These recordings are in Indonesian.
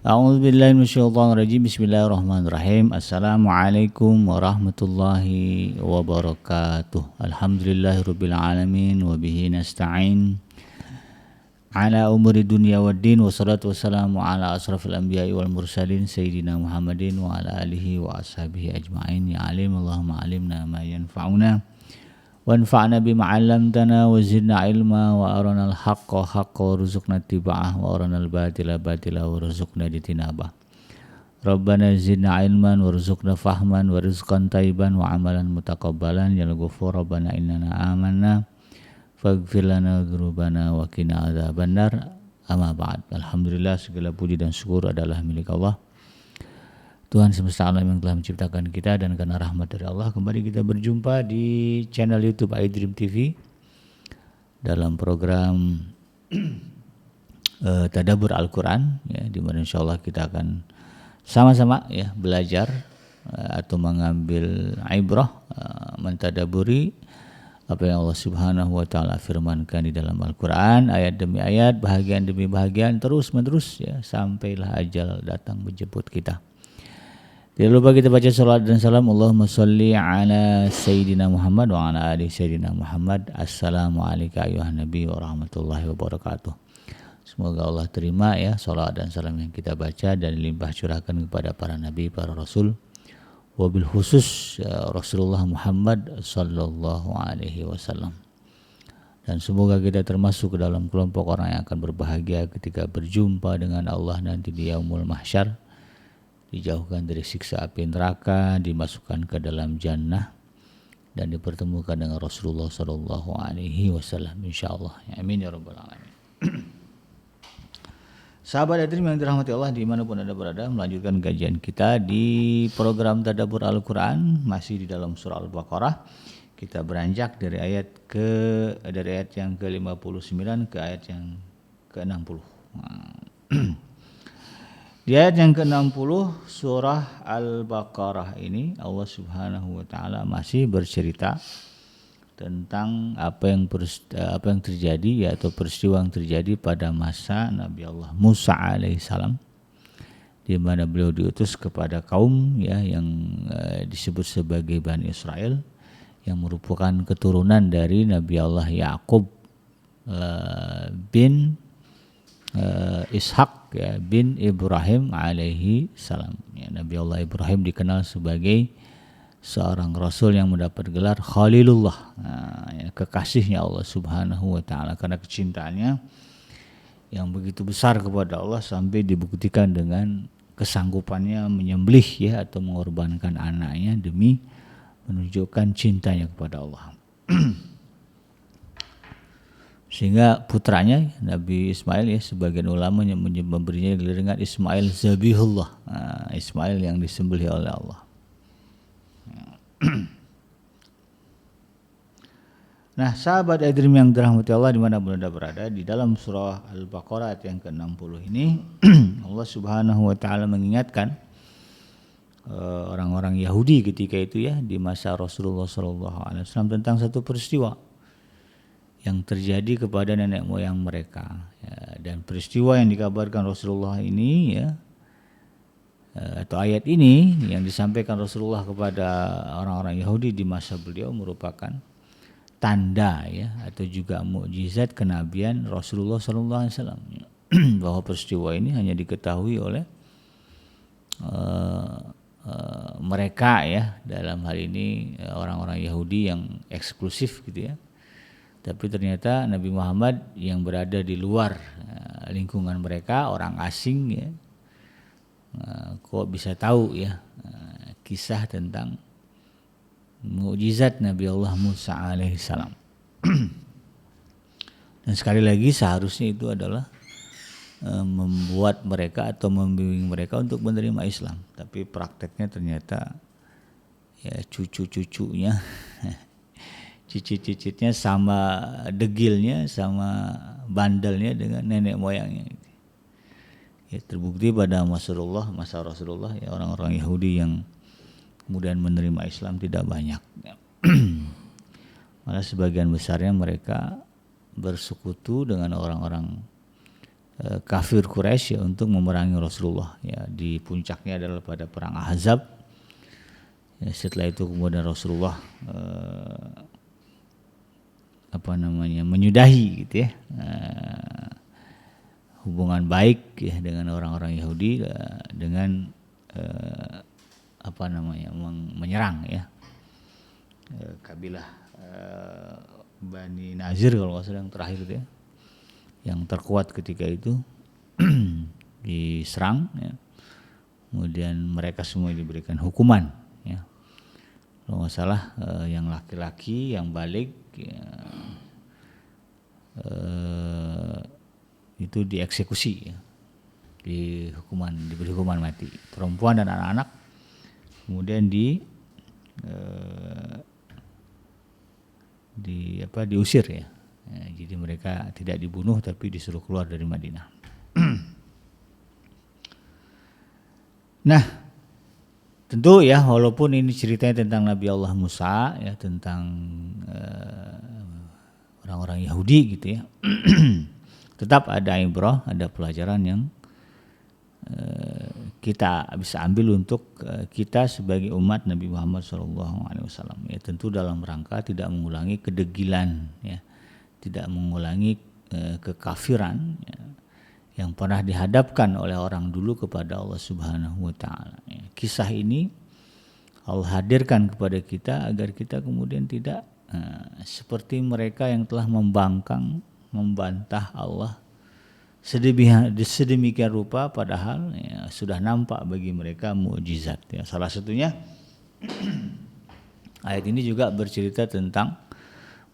A'udzubillahi minasyaitonirrajim. Bismillahirrahmanirrahim. Assalamualaikum warahmatullahi wabarakatuh. Alhamdulillahirabbil alamin wa bihi nasta'in ala umuri dunya waddin, wassalatu wassalamu ala asrafil anbiya'i wal mursalin sayyidina Muhammadin wa ala alihi wa ashabihi ajma'in. Ya alim Allahumma alimna ma yanfa'una wanfa'na bima 'allamtana wa zidna ilma wa aranal haqqa haqqa warzuqna ittiba'ah wa aranal batila batila warzuqna ijtinabah. Rabbana zidna ilman warzuqna fahman wa rizqan thayyiban wa amalan mutaqabbalan ya ghafur rabbana innana amanna faghfir lana dzunubana wa qina adzabannar. Amma ba'd. Alhamdulillah, segala puji dan syukur adalah milik Allah, Tuhan semesta alam yang telah menciptakan kita, dan karena rahmat dari Allah kembali kita berjumpa di channel YouTube iDream TV dalam program Tadabbur Al-Quran, ya, di mana insyaallah kita akan sama-sama ya belajar atau mengambil ibrah, mentadaburi apa yang Allah Subhanahu wa taala firmankan di dalam Al-Quran, ayat demi ayat, bahagian demi bahagian, terus menerus ya sampailah ajal datang menjemput kita. Tidak lupa kita baca salawat dan salam. Allahumma sholli ala Sayyidina Muhammad wa ala ali Sayyidina Muhammad. Assalamualaikum ayuhan Nabi wa rahmatullahi wabarakatuh. Semoga Allah terima ya salawat dan salam yang kita baca dan limpah curahkan kepada para nabi, para rasul, wabil khusus Rasulullah Muhammad sallallahu alaihi wasallam. Dan semoga kita termasuk ke dalam kelompok orang yang akan berbahagia ketika berjumpa dengan Allah nanti di yaumul mahsyar, dijauhkan dari siksa api neraka, dimasukkan ke dalam jannah, dan dipertemukan dengan Rasulullah sallallahu alaihi wasallam insyaallah. Amin ya rabbal alamin. Sahabat Adrim yang dirahmati Allah dimanapun Anda berada, melanjutkan kajian kita di program Tadabbur Al-Quran, masih di dalam surah Al-Baqarah. Kita beranjak dari ayat yang ke-59 ke ayat yang ke-60. Di ayat yang ke-60 surah Al-Baqarah ini Allah Subhanahu wa taala masih bercerita tentang apa yang terjadi, yaitu peristiwa yang terjadi pada masa Nabi Allah Musa alaihissalam, di mana beliau diutus kepada kaum ya yang disebut sebagai Bani Israel, yang merupakan keturunan dari Nabi Allah Yaqub bin Ishak ya, bin Ibrahim alaihi salam. Ya, Nabi Allah Ibrahim dikenal sebagai seorang rasul yang mendapat gelar Khalilullah, ya, kekasihnya Allah Subhanahu wa taala, karena kecintaannya yang begitu besar kepada Allah sampai dibuktikan dengan kesanggupannya menyembelih ya atau mengorbankan anaknya demi menunjukkan cintanya kepada Allah. Sehingga putranya Nabi Ismail ya, sebagian ulama yang memberinya gelar dengan Ismail Zabihullah, Ismail yang disembelih oleh Allah. Nah, sahabat Adrim yang dirahmati Allah dimanapun Anda berada, di dalam surah Al-Baqarah ayat yang ke-60 ini Allah Subhanahu wa taala mengingatkan orang-orang Yahudi ketika itu ya, di masa Rasulullah SAW, tentang satu peristiwa yang terjadi kepada nenek moyang mereka ya, dan peristiwa yang dikabarkan Rasulullah ini ya, atau ayat ini yang disampaikan Rasulullah kepada orang-orang Yahudi di masa beliau merupakan tanda ya atau juga mukjizat kenabian Rasulullah SAW, bahwa peristiwa ini hanya diketahui oleh mereka ya, dalam hal ini orang-orang Yahudi yang eksklusif gitu ya. Tapi ternyata Nabi Muhammad yang berada di luar lingkungan mereka, orang asing ya, kok bisa tahu ya kisah tentang mukjizat Nabi Allah Musa alaihissalam. Dan sekali lagi seharusnya itu adalah membuat mereka atau membimbing mereka untuk menerima Islam, tapi prakteknya ternyata ya cucu-cucunya cicit-cicitnya sama degilnya, sama bandelnya dengan nenek moyangnya. Ya, terbukti pada masa Rasulullah ya, orang-orang Yahudi yang kemudian menerima Islam tidak banyak. Malah sebagian besarnya mereka bersekutu dengan orang-orang kafir Quraisy ya, untuk memerangi Rasulullah ya. Di puncaknya adalah pada perang Ahzab ya. Setelah itu kemudian Rasulullah menyudahi gitu ya hubungan baik ya dengan orang-orang Yahudi dengan menyerang ya kabilah Bani Nazir kalau nggak salah yang terakhir itu ya, yang terkuat ketika itu diserang ya. Kemudian mereka semua diberikan hukuman ya. Kalau nggak salah yang laki-laki yang balik ya, itu dieksekusi ya. Diberi hukuman mati. Perempuan dan anak-anak kemudian diusir ya. Jadi mereka tidak dibunuh tapi disuruh keluar dari Madinah. Nah, tentu ya walaupun ini ceritanya tentang Nabi Allah Musa ya, tentang orang-orang Yahudi gitu ya. Tetap ada ibrah, ada pelajaran yang kita bisa ambil untuk kita sebagai umat Nabi Muhammad SAW ya, tentu dalam rangka tidak mengulangi kedegilan ya, tidak mengulangi kekafiran ya, yang pernah dihadapkan oleh orang dulu kepada Allah Subhanahu wa taala ya. Kisah ini Allah hadirkan kepada kita agar kita kemudian tidak seperti mereka yang telah membantah Allah sedemikian rupa, padahal ya, sudah nampak bagi mereka mukjizat ya. Salah satunya ayat ini juga bercerita tentang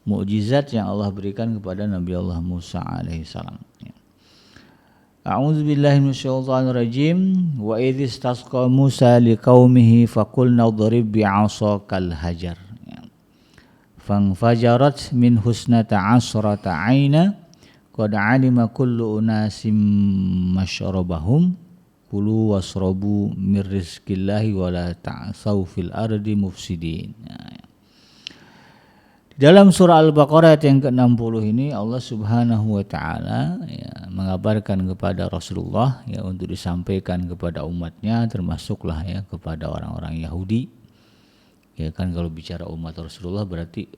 mukjizat yang Allah berikan kepada Nabi Allah Musa alaihissalam ya. A'udzu billahi minasyaitonir rajim. Wa idz istasqa Musa liqaumihi faqulna idrib bi'asakal hajar ya. Fanfajarat min husnata 'asrata 'aina qad 'alima kullu unasim masyrabahum kulu wasrabu mir rizqillahi wa la ta'tsaw fil ardi mufsidin. Di dalam surah Al-Baqarah ayat yang ke-60 ini Allah Subhanahu wa taala ya, mengabarkan kepada Rasulullah ya, untuk disampaikan kepada umatnya, termasuklah ya kepada orang-orang Yahudi. Ya kan, kalau bicara umat Rasulullah berarti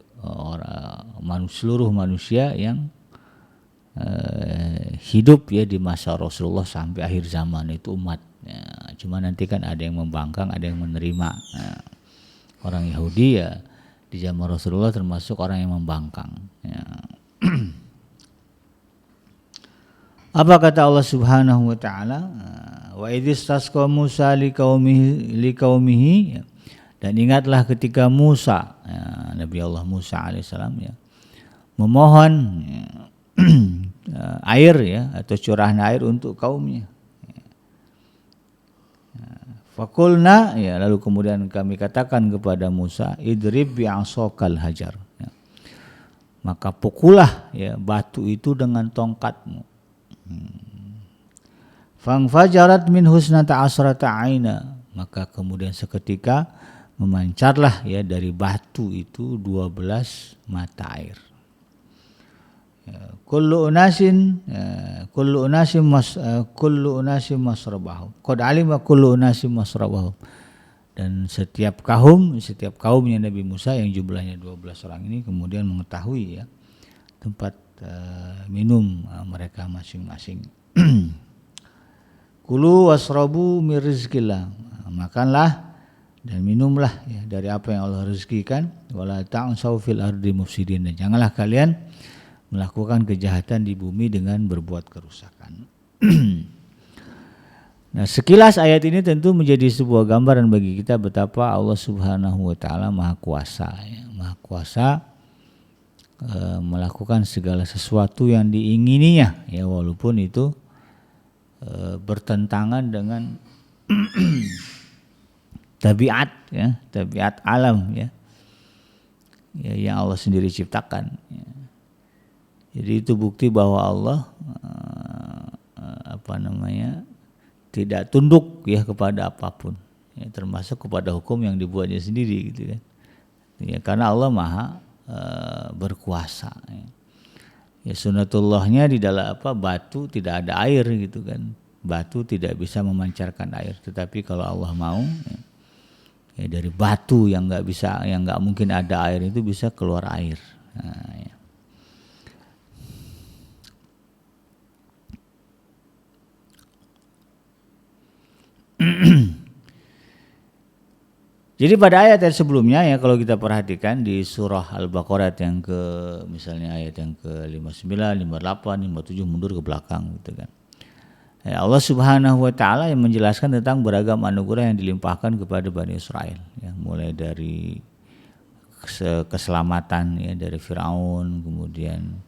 seluruh manusia yang hidup ya di masa Rasulullah sampai akhir zaman itu umat ya. Cuma nanti kan ada yang membangkang, ada yang menerima. Nah, orang Yahudi ya di zaman Rasulullah termasuk orang yang membangkang ya. Apa kata Allah Subhanahu wa taala? Wa idz tasqa Musa liqaumihi ya. Dan ingatlah ketika Musa ya, Nabi Allah Musa alaihissalam ya, memohon ya, air ya, atau curahan air untuk kaumnya. Fakulna ya, lalu kemudian kami katakan kepada Musa, idrib bi'asokal hajar ya. Maka pukullah ya batu itu dengan tongkatmu. Fangfajarat min husnata asrata aina, maka kemudian seketika memancarlah ya dari batu itu 12 mata air. Kullu unasin masrabahum. Qad alima kullu unasin masrabahum. Dan setiap kaumnya Nabi Musa yang jumlahnya 12 orang ini kemudian mengetahui ya tempat minum mereka masing-masing. Kulu wasrabu mir rizqillah. Makanlah dan minumlah ya dari apa yang Allah rezekikan. Wala ta'usaw fil ardi mufsidin. Dan janganlah kalian melakukan kejahatan di bumi dengan berbuat kerusakan. Nah, sekilas ayat ini tentu menjadi sebuah gambaran bagi kita betapa Allah Subhanahu wa taala Maha Kuasa ya. Maha Kuasa melakukan segala sesuatu yang diingininya ya, walaupun itu bertentangan dengan tabiat ya, tabiat alam ya, yang Allah sendiri ciptakan ya. Jadi itu bukti bahwa Allah tidak tunduk ya kepada apapun ya, termasuk kepada hukum yang dibuatnya sendiri gitu kan ya, karena Allah Maha berkuasa ya. Ya sunatullahnya di dalam batu tidak ada air gitu kan. Batu tidak bisa memancarkan air, tetapi kalau Allah mau ya dari batu yang nggak mungkin ada air itu bisa keluar air. Nah, ya. Jadi pada ayat sebelumnya ya kalau kita perhatikan di surah Al-Baqarah yang misalnya ayat yang ke-59, 58, 57 mundur ke belakang gitu kan. Ya, Allah Subhanahu wa taala yang menjelaskan tentang beragam anugerah yang dilimpahkan kepada Bani Israel ya, mulai dari keselamatan ya dari Firaun, kemudian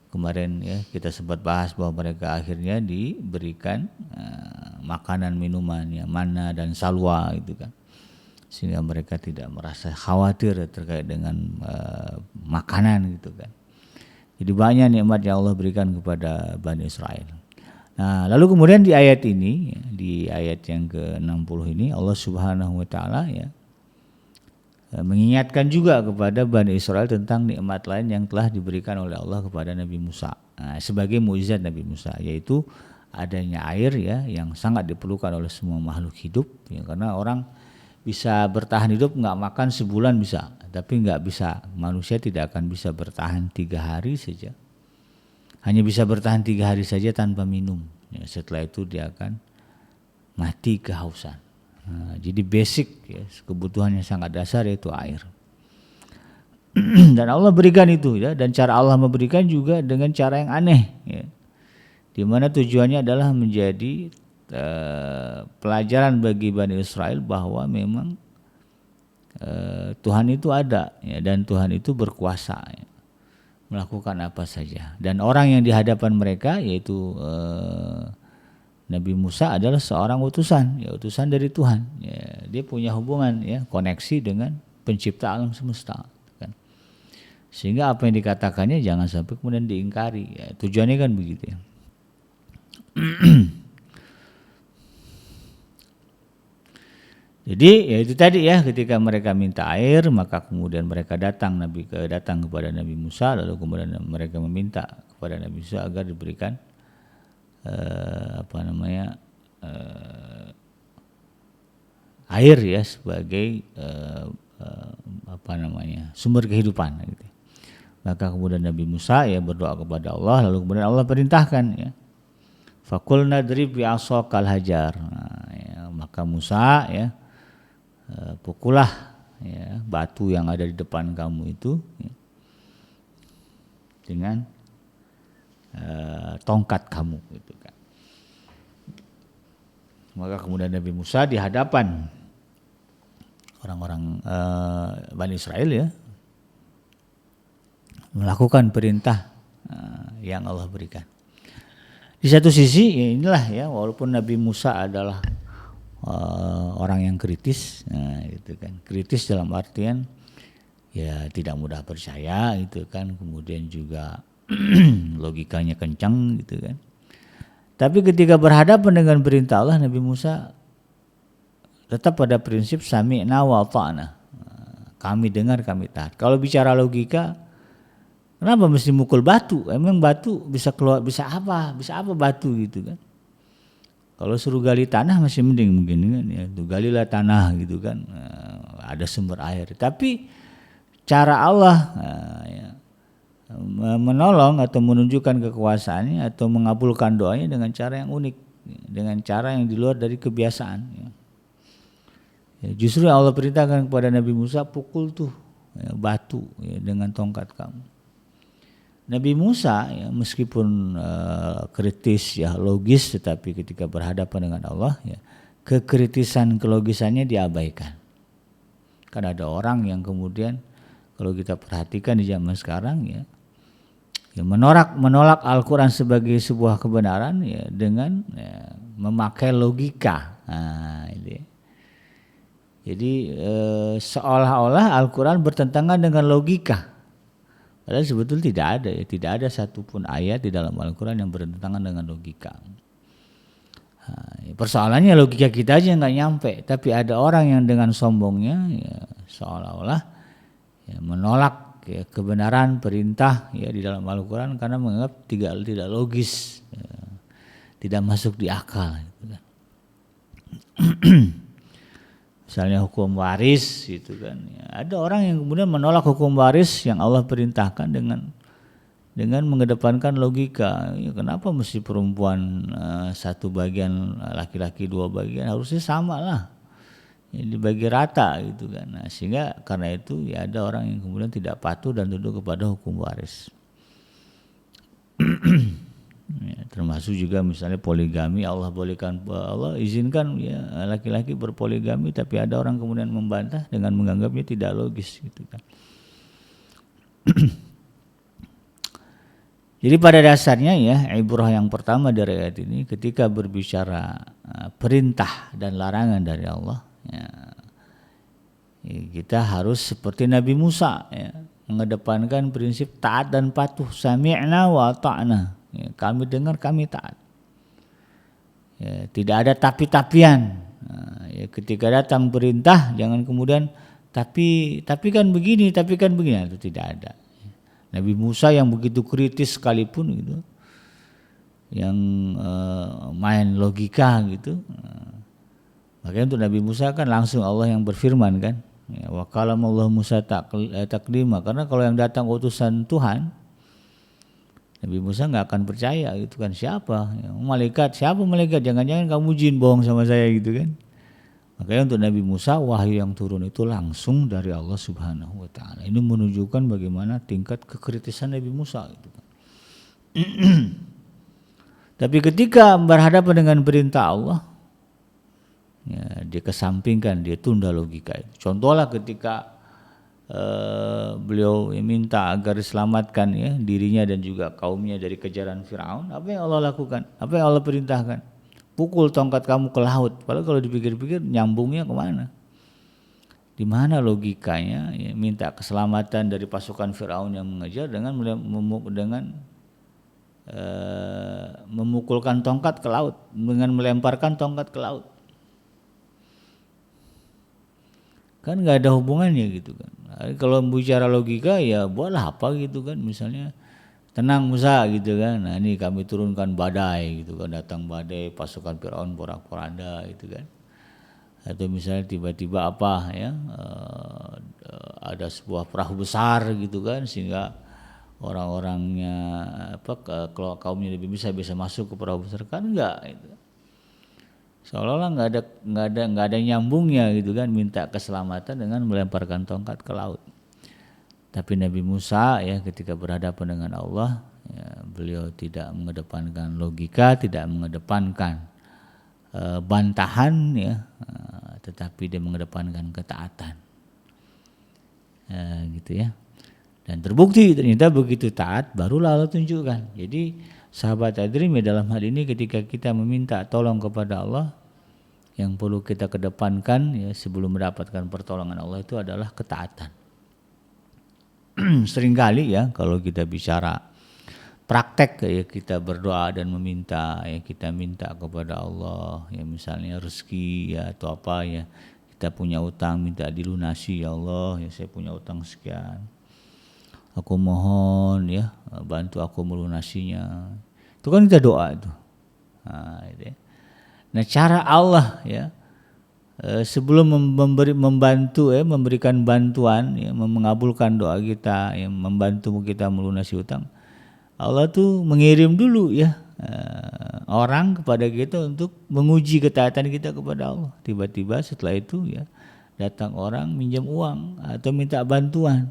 kemarin ya kita sempat bahas bahwa mereka akhirnya diberikan makanan minuman ya manna dan salwa gitu kan, sehingga mereka tidak merasa khawatir terkait dengan makanan gitu kan. Jadi banyak nikmat yang Allah berikan kepada Bani Israel. Nah, lalu kemudian di ayat ini, di ayat yang ke-60 ini Allah Subhanahu wa taala ya mengingatkan juga kepada Bani Israel tentang nikmat lain yang telah diberikan oleh Allah kepada Nabi Musa. Nah, sebagai mukjizat Nabi Musa, yaitu adanya air ya yang sangat diperlukan oleh semua makhluk hidup ya, karena orang bisa bertahan hidup nggak makan sebulan bisa, tapi nggak bisa, manusia tidak akan bisa bertahan 3 hari saja. Hanya bisa bertahan 3 hari saja tanpa minum. Ya, setelah itu dia akan mati kehausan. Nah, jadi basic ya, kebutuhan yang sangat dasar yaitu air. Dan Allah berikan itu ya, dan cara Allah memberikan juga dengan cara yang aneh ya. Di mana tujuannya adalah menjadi pelajaran bagi Bani Israel bahwa memang Tuhan itu ada ya, dan Tuhan itu berkuasa ya, melakukan apa saja. Dan orang yang di hadapan mereka yaitu Nabi Musa adalah seorang utusan, ya utusan dari Tuhan. Ya, dia punya hubungan ya, koneksi dengan pencipta alam semesta kan. Sehingga apa yang dikatakannya jangan sampai kemudian diingkari. Ya, tujuannya kan begitu ya. Jadi ya itu tadi ya, ketika mereka minta air maka kemudian mereka datang kepada Nabi Musa, lalu kemudian mereka meminta kepada Nabi Musa agar diberikan air ya sebagai sumber kehidupan gitu. Maka kemudian Nabi Musa ya berdoa kepada Allah, lalu kemudian Allah perintahkan ya, faqulna drib bi'asaqal hajar. Nah, ya, maka Musa ya pukullah ya batu yang ada di depan kamu itu ya, dengan tongkat kamu gitu kan. Maka kemudian Nabi Musa di hadapan orang-orang Bani Israel ya melakukan perintah yang Allah berikan. Di satu sisi ya inilah ya, walaupun Nabi Musa adalah orang yang kritis, gitu kan, kritis dalam artian ya tidak mudah percaya gitu kan, kemudian juga logikanya kencang gitu kan. Tapi ketika berhadapan dengan perintah Allah, Nabi Musa tetap pada prinsip sami'na wa ata'na. Kami dengar, kami taat. Kalau bicara logika, kenapa mesti mukul batu? Emang batu bisa keluar, bisa apa batu gitu kan? Kalau suruh gali tanah masih mending mungkin kan ya, tuh galilah tanah gitu kan, ada sumber air. Tapi cara Allah ya, menolong atau menunjukkan kekuasaannya atau mengabulkan doanya dengan cara yang unik, dengan cara yang di luar dari kebiasaan ya. Ya, justru Allah perintahkan kepada Nabi Musa, pukul tuh ya, batu ya, dengan tongkat kamu. Nabi Musa ya, meskipun kritis ya logis, tetapi ketika berhadapan dengan Allah ya, kekritisan kelogisannya diabaikan. Kan ada orang yang kemudian kalau kita perhatikan di zaman sekarang ya menolak Al-Quran sebagai sebuah kebenaran ya dengan ya, memakai logika. Nah, ini. Jadi seolah-olah Al-Quran bertentangan dengan logika. Padahal sebetulnya tidak ada satupun ayat di dalam Al-Quran yang bertentangan dengan logika. Nah, persoalannya logika kita aja nggak nyampe, tapi ada orang yang dengan sombongnya ya, seolah-olah ya, menolak ya, kebenaran perintah ya di dalam Al-Quran karena menganggap tidak logis, ya, tidak masuk di akal. Gitu kan. Misalnya hukum waris gitu kan. Ya, ada orang yang kemudian menolak hukum waris yang Allah perintahkan dengan mengedepankan logika. Ya, kenapa mesti perempuan satu bagian, laki-laki dua bagian? Harusnya sama lah. Ya, dibagi rata gitu kan. Nah, sehingga karena itu ya ada orang yang kemudian tidak patuh dan tunduk kepada hukum waris. Ya, termasuk juga misalnya poligami, Allah izinkan ya laki-laki berpoligami, tapi ada orang kemudian membantah dengan menganggapnya tidak logis gitu kan. Jadi pada dasarnya ya ibrah yang pertama dari ayat ini ketika berbicara perintah dan larangan dari Allah ya, kita harus seperti Nabi Musa ya, mengedepankan prinsip taat dan patuh, sami'na wa ta'na. Ya, kami dengar, kami taat. Ya, tidak ada tapi-tapian. Nah, ya, ketika datang perintah jangan kemudian tapi kan begini, nah, itu tidak ada. Nabi Musa yang begitu kritis sekalipun gitu, yang main logika gitu. Makanya untuk Nabi Musa kan langsung Allah yang berfirman kan. Ya, wa kalamallahu Musa taklima, karena kalau yang datang utusan Tuhan Nabi Musa nggak akan percaya gitu kan, siapa ya, siapa malaikat, jangan-jangan kamu jin bohong sama saya gitu kan. Makanya untuk Nabi Musa wahyu yang turun itu langsung dari Allah Subhanahu wa taala. Ini menunjukkan bagaimana tingkat kekritisan Nabi Musa gitu kan. Tapi ketika berhadapan dengan perintah Allah ya, dia kesampingkan, dia tunda logika itu. Contohlah ketika beliau minta agar diselamatkan ya dirinya dan juga kaumnya dari kejaran Firaun, apa yang Allah lakukan? Apa yang Allah perintahkan? Pukul tongkat kamu ke laut. Padahal kalau dipikir-pikir nyambungnya kemana? Di mana logikanya ya, minta keselamatan dari pasukan Firaun yang mengejar dengan memukulkan tongkat ke laut, dengan melemparkan tongkat ke laut. Kan nggak ada hubungannya gitu kan. Kalau bicara logika ya buatlah apa gitu kan, misalnya tenang Musa gitu kan, nah ini kami turunkan badai gitu kan, datang badai pasukan Firaun porak-poranda gitu kan, atau misalnya tiba-tiba apa ya ada sebuah perahu besar gitu kan, sehingga orang-orangnya kalau kaumnya lebih bisa masuk ke perahu besar, kan enggak gitu. Seolah-olah nggak ada nyambungnya gitu kan, minta keselamatan dengan melemparkan tongkat ke laut. Tapi Nabi Musa ya ketika berhadapan dengan Allah ya, beliau tidak mengedepankan logika, tidak mengedepankan bantahan ya, tetapi dia mengedepankan ketaatan gitu ya. Dan terbukti ternyata begitu taat barulah Allah tunjukkan. Jadi sahabat Adrim ya, dalam hal ini ketika kita meminta tolong kepada Allah, yang perlu kita kedepankan ya sebelum mendapatkan pertolongan Allah itu adalah ketaatan. Seringkali ya kalau kita bicara praktek ya, kita berdoa dan meminta ya, kita minta kepada Allah ya, misalnya rezeki ya atau apa ya, kita punya utang minta dilunasi, ya Allah ya saya punya utang sekian, aku mohon ya bantu aku melunasinya. Itu kan kita doa itu. Nah cara Allah ya sebelum memberikan bantuan ya, mengabulkan doa kita ya, membantu kita melunasi utang, Allah tuh mengirim dulu ya orang kepada kita untuk menguji ketaatan kita kepada Allah. Tiba-tiba setelah itu ya datang orang minjam uang atau minta bantuan.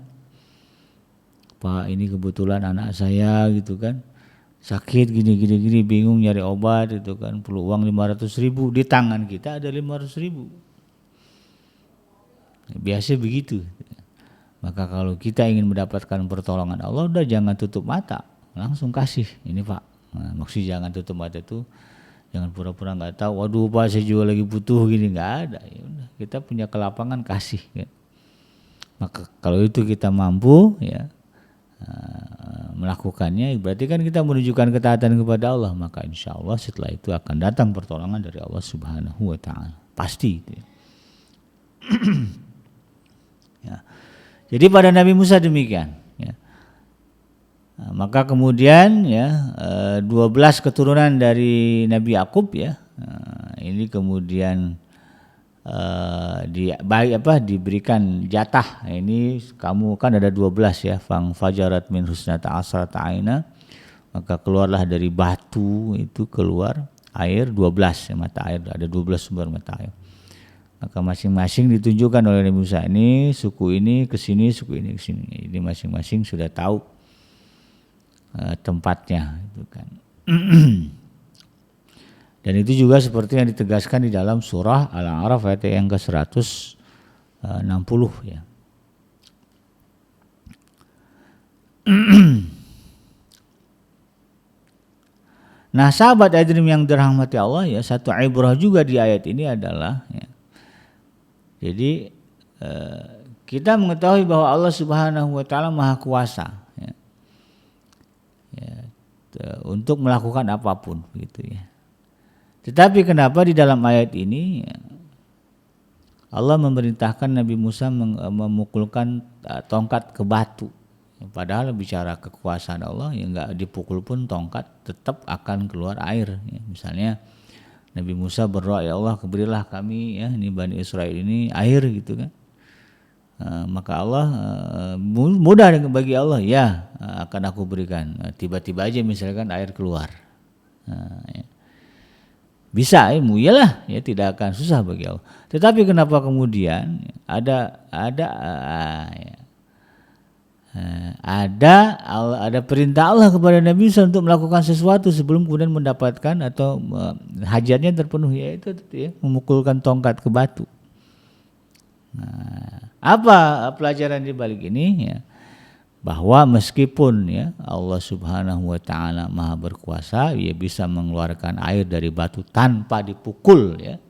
Pak, ini kebetulan anak saya gitu kan sakit gini bingung nyari obat itu kan, perlu uang 500.000, di tangan kita ada 500.000. Biasa begitu. Maka kalau kita ingin mendapatkan pertolongan Allah, udah jangan tutup mata, langsung kasih. Ini Pak, nah, maksudnya jangan tutup mata itu, jangan pura-pura nggak tahu. Waduh Pak, saya juga lagi butuh gini, nggak ada. Ya udah, kita punya kelapangan kasih. Ya. Maka kalau itu kita mampu ya melakukannya, berarti kan kita menunjukkan ketaatan kepada Allah, maka insya Allah setelah itu akan datang pertolongan dari Allah Subhanahu wa taala. Pasti itu. Ya. Jadi pada Nabi Musa demikian. Maka kemudian ya 12 keturunan dari Nabi Yakub ya, ini kemudian diberikan jatah. Ini kamu kan ada 12 ya, fang fajarat min husnata asrata aina, maka keluarlah dari batu itu keluar air 12 ya, mata air, ada 12 sumber mata air. Maka masing-masing ditunjukkan oleh Nabi Musa, ini suku ini ke sini, suku ini ke sini. Ini masing-masing sudah tahu tempatnya itu kan. Dan itu juga seperti yang ditegaskan di dalam surah Al-A'raf ayat yang ke-160 ya. Nah, sahabat hadirin yang dirahmati Allah ya, satu ibrah juga di ayat ini adalah ya, jadi kita mengetahui bahwa Allah Subhanahu wa taala Maha Kuasa ya, untuk melakukan apapun gitu ya. Tetapi kenapa di dalam ayat ini ya, Allah memerintahkan Nabi Musa memukulkan tongkat ke batu. Padahal bicara kekuasaan Allah yang enggak dipukul pun tongkat tetap akan keluar air ya. Misalnya Nabi Musa berdoa, ya Allah berilah kami ya ini Bani Israel ini air gitu kan. Maka Allah mudah bagi Allah, ya akan aku berikan. Tiba-tiba aja misalkan air keluar. Ya. Bisa iyalah ya, tidak akan susah bagi Allah. Tetapi kenapa kemudian ada perintah Allah kepada Nabi Musa untuk melakukan sesuatu sebelum kemudian mendapatkan atau hajatnya terpenuhi, yaitu ya, memukulkan tongkat ke batu. Nah, apa pelajaran di balik ini ya? Bahwa meskipun ya Allah Subhanahu wa taala Maha berkuasa, Ia bisa mengeluarkan air dari batu tanpa dipukul ya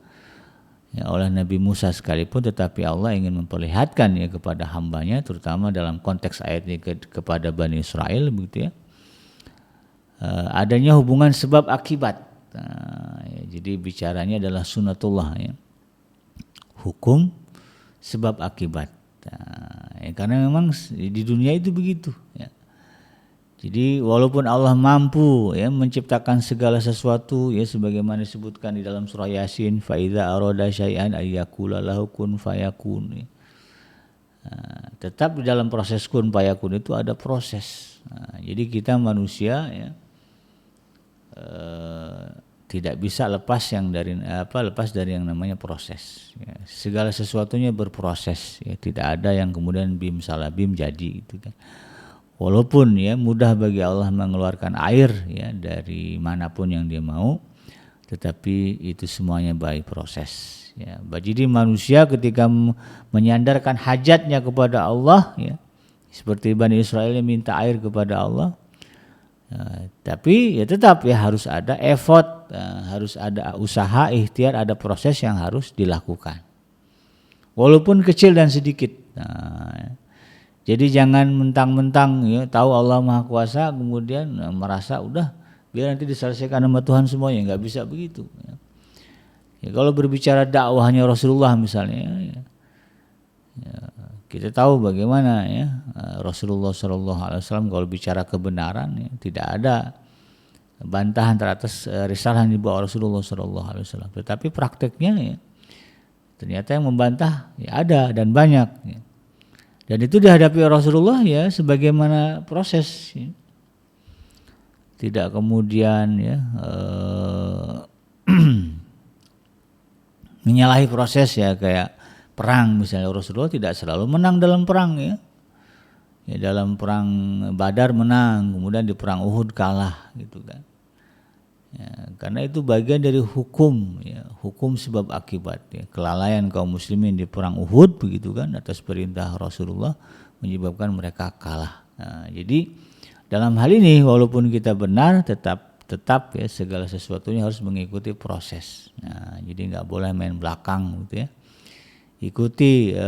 oleh Nabi Musa sekalipun, tetapi Allah ingin memperlihatkan ya kepada hambanya, terutama dalam konteks ayat ini kepada Bani Israel begitu ya, adanya hubungan sebab akibat. Ya, jadi bicaranya adalah sunnatullah ya, hukum sebab akibat. Ya, karena memang di dunia itu begitu ya. Jadi walaupun Allah mampu ya menciptakan segala sesuatu ya, sebagaimana disebutkan di dalam surah Yasin, fa idza arada syai'an ayyakula lahu kun fayakun ya. Tetap di dalam proses kun fayakun itu ada proses. Jadi kita manusia ya tidak bisa lepas dari yang namanya proses ya. Segala sesuatunya berproses ya, tidak ada yang kemudian bim salah bim jadi gitu kan. Walaupun ya mudah bagi Allah mengeluarkan air ya dari manapun yang Dia mau, tetapi itu semuanya by proses ya. Jadi manusia ketika menyandarkan hajatnya kepada Allah ya, seperti Bani Israel yang minta air kepada Allah, tapi ya tetap ya harus ada effort, harus ada usaha, ikhtiar, ada proses yang harus dilakukan walaupun kecil dan sedikit. Jadi jangan mentang-mentang ya tahu Allah Maha Kuasa kemudian merasa udah biar nanti diselesaikan sama Tuhan semuanya, nggak bisa begitu ya. Ya, kalau berbicara dakwahnya Rasulullah misalnya ya, kita tahu bagaimana ya Rasulullah SAW kalau bicara kebenaran ya, tidak ada bantahan teratas risalah yang dibawa Rasulullah SAW. Tetapi prakteknya ya ternyata yang membantah ya ada dan banyak ya. Dan itu dihadapi Rasulullah ya sebagaimana proses ya. Tidak kemudian ya menyalahi proses ya, kayak perang misalnya, Rasulullah tidak selalu menang dalam perang ya. Ya dalam perang Badar menang, kemudian di perang Uhud kalah gitu kan. Ya, karena itu bagian dari hukum ya, hukum sebab akibat ya. Kelalaian kaum muslimin di perang Uhud begitu kan atas perintah Rasulullah menyebabkan mereka kalah. Nah, jadi dalam hal ini walaupun kita benar tetap ya segala sesuatunya harus mengikuti proses. Nah, jadi nggak boleh main belakang gitu ya. Ikuti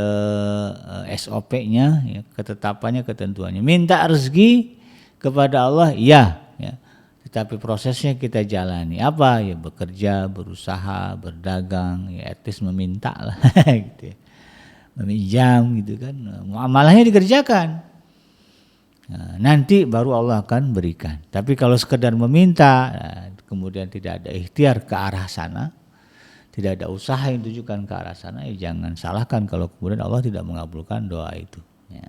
SOP-nya ya, ketetapannya, ketentuannya. Minta rezeki kepada Allah ya. Tapi prosesnya kita jalani apa ya, bekerja, berusaha, berdagang ya, etis meminta lah gitu ya. Meminjam gitu kan, muamalahnya dikerjakan Nah, nanti baru Allah akan berikan. Tapi kalau sekedar meminta, kemudian tidak ada ikhtiar ke arah sana, tidak ada usaha yang ditujukan ke arah sana, ya jangan salahkan kalau kemudian Allah tidak mengabulkan doa itu. Ya.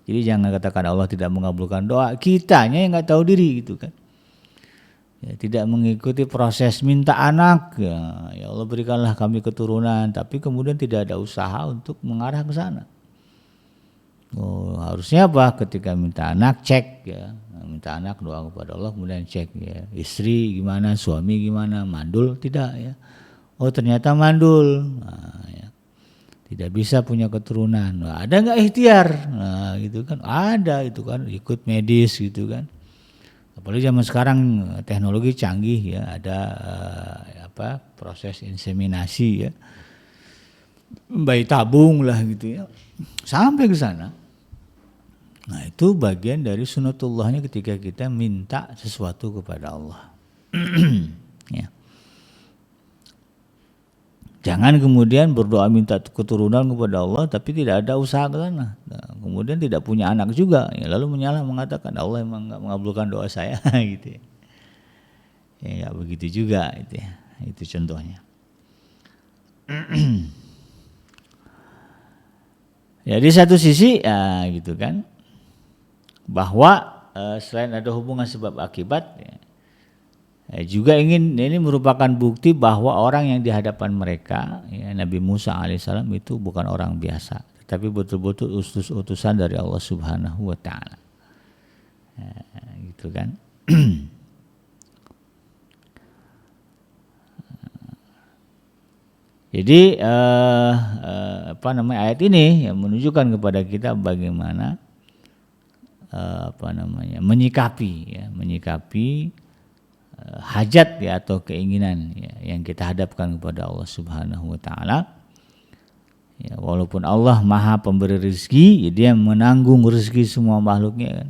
Jadi jangan katakan Allah tidak mengabulkan doa, kitanya yang nggak tahu diri gitu kan. Ya, tidak mengikuti proses minta anak, ya Allah berikanlah kami keturunan, tapi kemudian tidak ada usaha untuk mengarah ke sana. Oh, harusnya apa? Ketika minta anak cek ya, minta anak doa kepada Allah, kemudian cek ya, istri gimana, suami gimana, mandul tidak ya. Oh ternyata mandul, nah, ya. Tidak bisa punya keturunan. Nah, ada nggak ikhtiar? Nah, gitu kan, ada itu kan, ikut medis gitu kan. Apalagi zaman sekarang teknologi canggih ya, ada proses inseminasi ya, bayi tabung lah gitu ya, sampai ke sana. Nah itu bagian dari sunatullahnya ketika kita minta sesuatu kepada Allah. Ya. Jangan kemudian berdoa minta keturunan kepada Allah tapi tidak ada usaha ke sana. Nah, kemudian tidak punya anak juga, ya, lalu mengatakan Allah emang nggak mengabulkan doa saya gitu. Ya nggak begitu juga itu ya. Itu contohnya. Ya di satu sisi ya gitu kan, bahwa selain ada hubungan sebab akibat ya, juga ini merupakan bukti bahwa orang yang di hadapan mereka ya, Nabi Musa alaihissalam itu bukan orang biasa, tapi betul-betul utusan dari Allah Subhanahu wa taala. Gitu kan. Jadi ayat ini yang menunjukkan kepada kita bagaimana menyikapi hajat ya atau keinginan ya, yang kita hadapkan kepada Allah Subhanahu wa taala. Ya, walaupun Allah Maha Pemberi rezeki, ya, Dia menanggung rezeki semua makhluknya kan.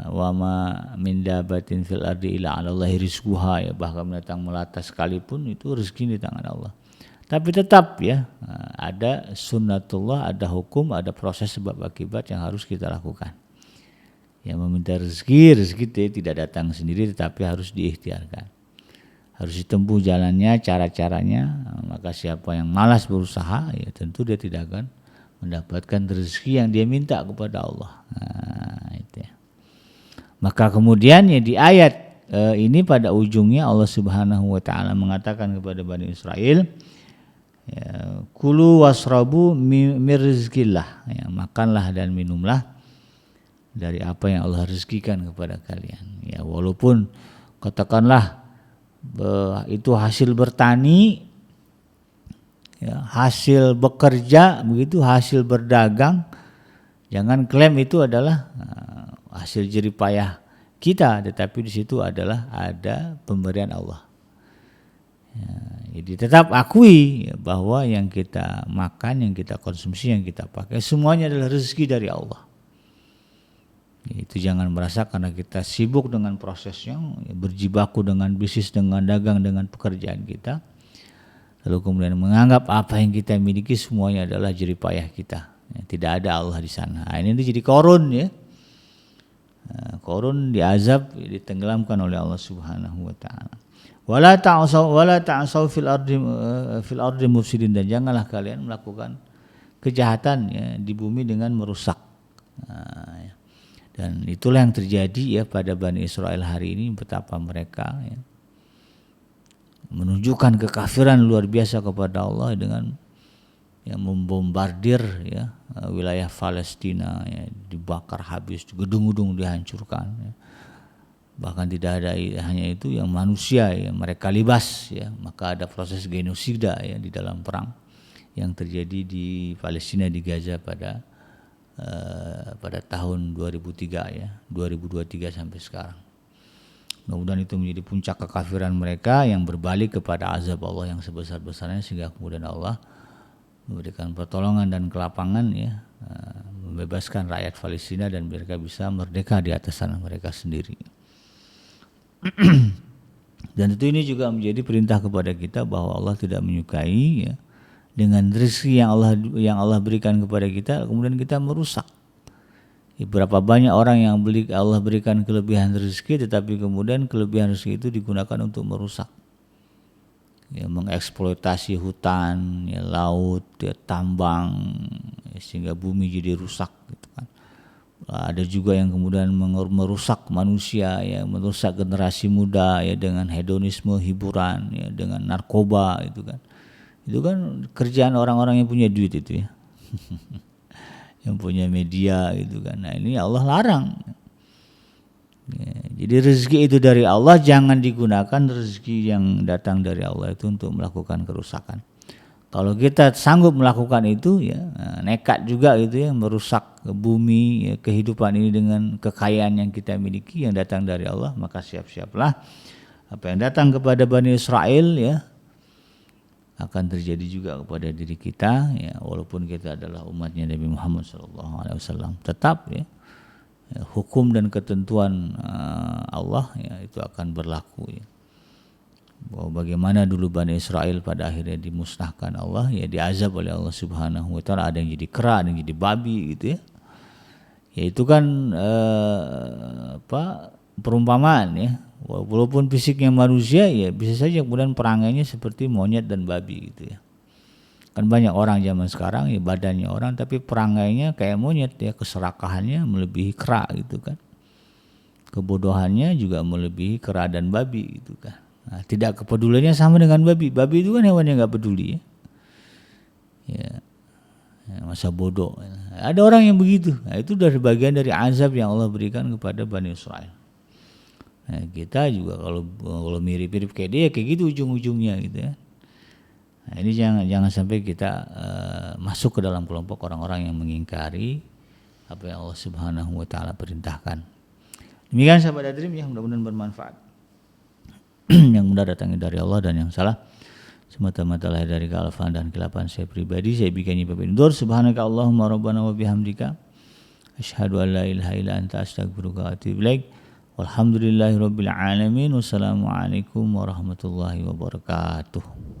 Wa ma min dabatin fil ardi illa 'alallahi rizquha, ya, bahkan binatang melata sekalipun itu rezeki di tangan Allah. Tapi tetap ya ada sunnatullah, ada hukum, ada proses sebab akibat yang harus kita lakukan. Ya, meminta rezeki tidak datang sendiri tetapi harus diikhtiarkan. Harus ditempuh jalannya, cara-caranya. Maka siapa yang malas berusaha ya tentu dia tidak akan mendapatkan rezeki yang dia minta kepada Allah. Nah, itu ya. Maka kemudian ya di ayat ini pada ujungnya Allah Subhanahu wa taala mengatakan kepada Bani Israel, ya, kulu wasrabu mir rizqillah, ya, makanlah dan minumlah dari apa yang Allah rezekikan kepada kalian. Ya, walaupun katakanlah itu hasil bertani, ya, hasil bekerja, begitu hasil berdagang, jangan klaim itu adalah hasil jerih payah kita, tetapi di situ adalah ada pemberian Allah. Ya, jadi tetap akui bahwa yang kita makan, yang kita konsumsi, yang kita pakai semuanya adalah rezeki dari Allah. Itu jangan merasa karena kita sibuk dengan prosesnya, berjibaku dengan bisnis, dengan dagang, dengan pekerjaan kita, lalu kemudian menganggap apa yang kita miliki semuanya adalah jerih payah kita. Ya, tidak ada Allah di sana. Nah, ini jadi korun ya. Korun diazab, ditenggelamkan oleh Allah Subhanahu wa taala. Wala ta'asaw fil ardi mufsidin, dan janganlah kalian melakukan kejahatan ya, di bumi dengan merusak. Nah, ya. Dan itulah yang terjadi ya pada Bani Israel hari ini, betapa mereka ya, menunjukkan kekafiran luar biasa kepada Allah dengan yang membombardir ya wilayah Palestina, ya, dibakar habis, gedung-gedung dihancurkan ya. Bahkan tidak ada hanya itu, yang manusia ya mereka libas ya, maka ada proses genosida ya di dalam perang yang terjadi di Palestina, di Gaza pada tahun 2003 ya, 2023 sampai sekarang. Mudah-mudahan itu menjadi puncak kekafiran mereka yang berbalik kepada azab Allah yang sebesar-besarnya, sehingga kemudian Allah memberikan pertolongan dan kelapangan ya, membebaskan rakyat Palestina dan mereka bisa merdeka di atas tanah mereka sendiri. Dan itu ini juga menjadi perintah kepada kita bahwa Allah tidak menyukai ya, dengan rezeki yang Allah berikan kepada kita kemudian kita merusak. Berapa banyak orang yang Allah berikan kelebihan rezeki, tetapi kemudian kelebihan rezeki itu digunakan untuk merusak, ya, mengeksploitasi hutan, ya, laut, ya, tambang, ya, sehingga bumi jadi rusak gitu kan. Ada juga yang kemudian merusak manusia, ya, merusak generasi muda, ya, dengan hedonisme, hiburan, ya, dengan narkoba itu kan. Itu kan kerjaan orang-orang yang punya duit itu, ya. Yang punya media gitu kan. Nah, ini Allah larang. Ya, jadi rezeki itu dari Allah, jangan digunakan rezeki yang datang dari Allah itu untuk melakukan kerusakan. Kalau kita sanggup melakukan itu, ya, nekat juga gitu, ya, merusak bumi, ya, kehidupan ini dengan kekayaan yang kita miliki yang datang dari Allah, maka siap-siaplah apa yang datang kepada Bani Israel, ya, akan terjadi juga kepada diri kita, ya, walaupun kita adalah umatnya Nabi Muhammad SAW. Tetap, ya, hukum dan ketentuan Allah, ya, itu akan berlaku, ya. Bahwa bagaimana dulu Bani Israel pada akhirnya dimusnahkan Allah, ya, diazab oleh Allah Subhanahu wa taala, ada yang jadi kera, ada yang jadi babi gitu, ya. Ya itu kan perumpamaan, ya. Walaupun fisiknya manusia, ya bisa saja kemudian perangainya seperti monyet dan babi gitu, ya. Kan banyak orang zaman sekarang, ya, badannya orang tapi perangainya kayak monyet, ya, keserakahannya melebihi kera gitu kan. Kebodohannya juga melebihi kera dan babi gitu kan. Nah, tidak kepeduliannya sama dengan babi. Babi itu kan hewan yang enggak peduli, ya. Ya. Ya, masa bodoh. Ada orang yang begitu. Nah, itu dari bagian dari azab yang Allah berikan kepada Bani Israel. Nah, kita juga kalau mirip-mirip kayak dia, kayak gitu ujung-ujungnya gitu, ya. Nah, ini jangan sampai kita masuk ke dalam kelompok orang-orang yang mengingkari apa yang Allah Subhanahu wa taala perintahkan. Demikian sahabat Adrim, ya, mudah-mudahan bermanfaat. Yang benar datangnya dari Allah dan yang salah semata-mata lahir dari kealfaan dan kelapan saya pribadi. Saya bikinnya babindur. Subhanaka Allahumma rabbana wa bihamdika asyhadu an la ilaha illa anta astaghfiruka wa atubu ilaik. Walhamdulillahirabbil alamin. Wassalamualaikum warahmatullahi wabarakatuh.